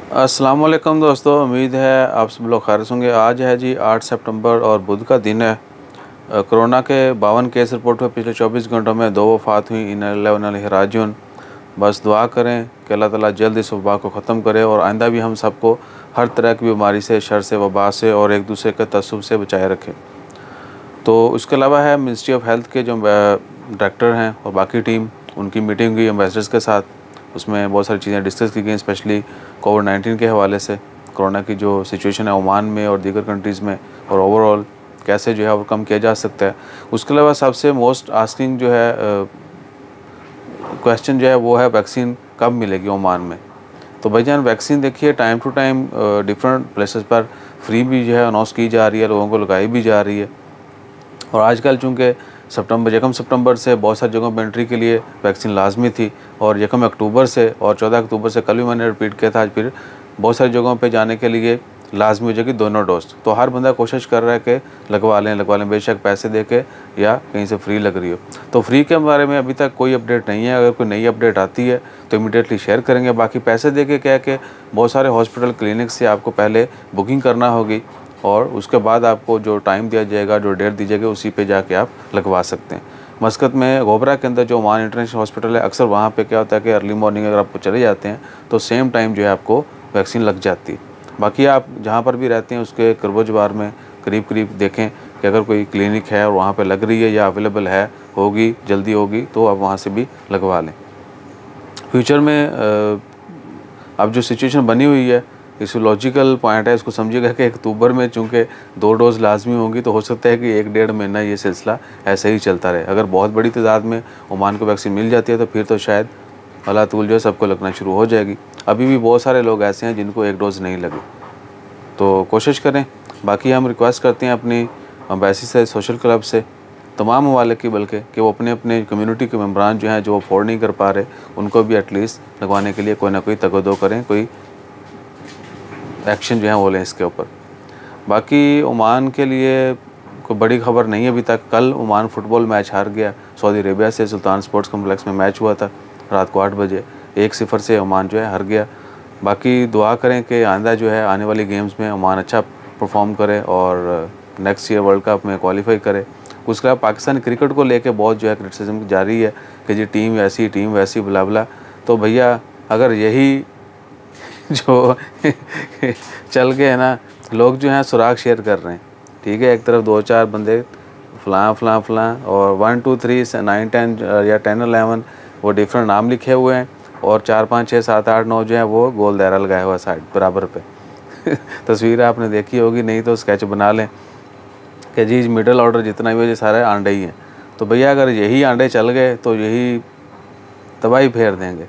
अस्सलाम वालेकुम दोस्तों, उम्मीद है आप सब लोग खैरियत होंगे। आज है जी 8 सितंबर और बुध का दिन है। कोरोना के 52 केस रिपोर्ट हुए पिछले 24 घंटों में, 2 वफ़ात हुई। इन्ना लिल्लाहि व इन्ना इलैहि राजिऊन। बस दुआ करें कि अल्लाह ताला जल्द इस वबा को ख़त्म करे और आइंदा भी हम सबको हर तरह की बीमारी से, शर से, वबा से और एक दूसरे के तसव्वुफ़ से बचाए रखें। तो उसके अलावा है मिनिस्ट्री ऑफ हेल्थ के जो डायरेक्टर हैं और बाकी टीम, उनकी मीटिंग हुई एम्बेसडर्स के साथ। उसमें बहुत सारी चीज़ें डिस्कस की गई, स्पेशली कोविड-19 के हवाले से, कोरोना की जो सिचुएशन है ओमान में और दीगर कंट्रीज़ में, और ओवरऑल कैसे जो है ओवरकम किया जा सकता है। उसके अलावा सबसे मोस्ट आस्किंग जो है क्वेश्चन जो है वो है वैक्सीन कब मिलेगी ओमान में। तो भाईजान वैक्सीन देखिए time to time different places पर फ्री भी जो है अनाउंस की जा रही है, लोगों को लगाई भी जा रही है। और आजकल चूँकि यकम सितंबर से बहुत सारी जगहों पर एंट्री के लिए वैक्सीन लाजमी थी, और यकम अक्टूबर से और 14 अक्टूबर से, कल भी मैंने रिपीट किया था, आज फिर बहुत सारी जगहों पे जाने के लिए लाजमी हो जाएगी दोनों डोज। तो हर बंदा कोशिश कर रहा है कि लगवा लें, बेशक पैसे दे के या कहीं से फ्री लग रही हो। तो फ्री के बारे में अभी तक कोई अपडेट नहीं है। अगर कोई नई अपडेट आती है तो इमीडिएटली शेयर करेंगे। बाकी पैसे दे के क्या है कि बहुत सारे हॉस्पिटल क्लिनिक से आपको पहले बुकिंग करना होगी और उसके बाद आपको जो टाइम दिया जाएगा, जो डेट दी जाएगी, उसी पे जाके आप लगवा सकते हैं। मस्कत में गोबरा के अंदर जो ओमान इंटरनेशनल हॉस्पिटल है, अक्सर वहाँ पे क्या होता है कि अर्ली मॉर्निंग अगर आप चले जाते हैं तो सेम टाइम जो है आपको वैक्सीन लग जाती है। बाकी आप जहाँ पर भी रहते हैं उसके करीब जवार में करीब देखें कि अगर कोई क्लिनिक है और वहाँ पे लग रही है या अवेलेबल है, होगी, जल्दी होगी, तो आप वहाँ से भी लगवा लें। फ्यूचर में अब जो सिचुएशन बनी हुई है, इस लॉजिकल पॉइंट है, इसको समझिएगा कि अक्टूबर में चूँकि 2 डोज़ लाजमी होंगी, तो हो सकता है कि 1-1.5 महीना ये सिलसिला ऐसे ही चलता रहे। अगर बहुत बड़ी तादाद में ओमान को वैक्सीन मिल जाती है तो फिर तो शायद अल्लाह तूल जो है सबको लगना शुरू हो जाएगी। अभी भी बहुत सारे लोग ऐसे हैं जिनको 1 डोज़ नहीं लगी, तो कोशिश करें। बाकी हम रिक्वेस्ट करते हैं अपनी एम्बेसी से, सोशल क्लब से, तमाम ममालिक की, बल्कि कि वो अपने अपने कम्युनिटी के मेम्बरान जो हैं, जो अफोर्ड नहीं कर पा रहे, उनको भी एटलीस्ट लगवाने के लिए कोई ना कोई तगदो करें, कोई एक्शन जो है वो लें इसके ऊपर। बाकी ओमान के लिए कोई बड़ी खबर नहीं है अभी तक। कल ओमान फुटबॉल मैच हार गया सऊदी अरेबिया से। सुल्तान स्पोर्ट्स कम्प्लेक्स में मैच हुआ था रात को 8 बजे, 1-0 से ओमान जो है हार गया। बाकी दुआ करें कि आइंदा जो है आने वाली गेम्स में ओमान अच्छा परफॉर्म करे और नेक्स्ट ईयर वर्ल्ड कप में क्वालिफाई करे। उसके अलावा पाकिस्तान क्रिकेट को लेके बहुत जो है क्रिटिसिज्म जारी है कि जी टीम ऐसी, टीम वैसी, बुला बुला। तो भैया अगर यही जो चल के है ना, लोग जो हैं सुराग शेयर कर रहे हैं, ठीक है, एक तरफ 2-4 बंदे फलां और 1 2 3 9 10 या 10-11 वो डिफरेंट नाम लिखे हुए हैं, और 4 5 6 7 8 9 जो है वो गोल दायरा लगाया हुआ साइड बराबर पे। तस्वीर आपने देखी होगी, नहीं तो स्केच बना लें कि जी मिडल ऑर्डर जितना भी है सारे आंडे ही हैं। तो भैया अगर यही आंडे चल गए तो यही तबाही फेर देंगे,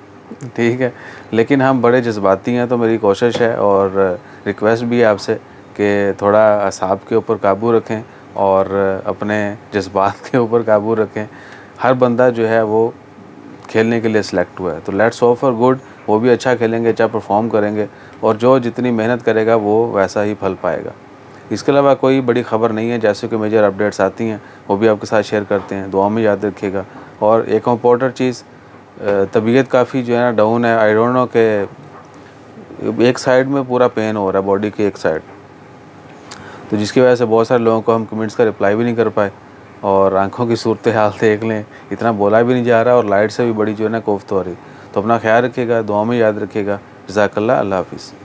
ठीक है। लेकिन हम बड़े जज्बाती हैं, तो मेरी कोशिश है और रिक्वेस्ट भी है आपसे कि थोड़ा असाब के ऊपर काबू रखें और अपने जज्बात के ऊपर काबू रखें। हर बंदा जो है वो खेलने के लिए सिलेक्ट हुआ है, तो लेट्स होप फॉर गुड। वो भी अच्छा खेलेंगे, अच्छा परफॉर्म करेंगे, और जो जितनी मेहनत करेगा वो वैसा ही फल पाएगा। इसके अलावा कोई बड़ी खबर नहीं है। जैसे कि मेजर अपडेट्स आती हैं वो भी आपके साथ शेयर करते हैं, दुआ में याद रखिएगा। और एक इम्पोर्टेंट चीज़, तबीयत काफ़ी जो है ना डाउन है। आई डोंट नो कि एक साइड में पूरा पेन हो रहा है, बॉडी की एक साइड, तो जिसकी वजह से बहुत सारे लोगों को हम कमेंट्स का रिप्लाई भी नहीं कर पाए। और आंखों की सूरत हाल देख लें, इतना बोला भी नहीं जा रहा और लाइट से भी बड़ी जो है ना कोफ्त हो रही। तो अपना ख्याल रखिएगा, दुआ में याद रखिएगा। जज़ाकल्लाह, अल्लाह हाफ़िज़।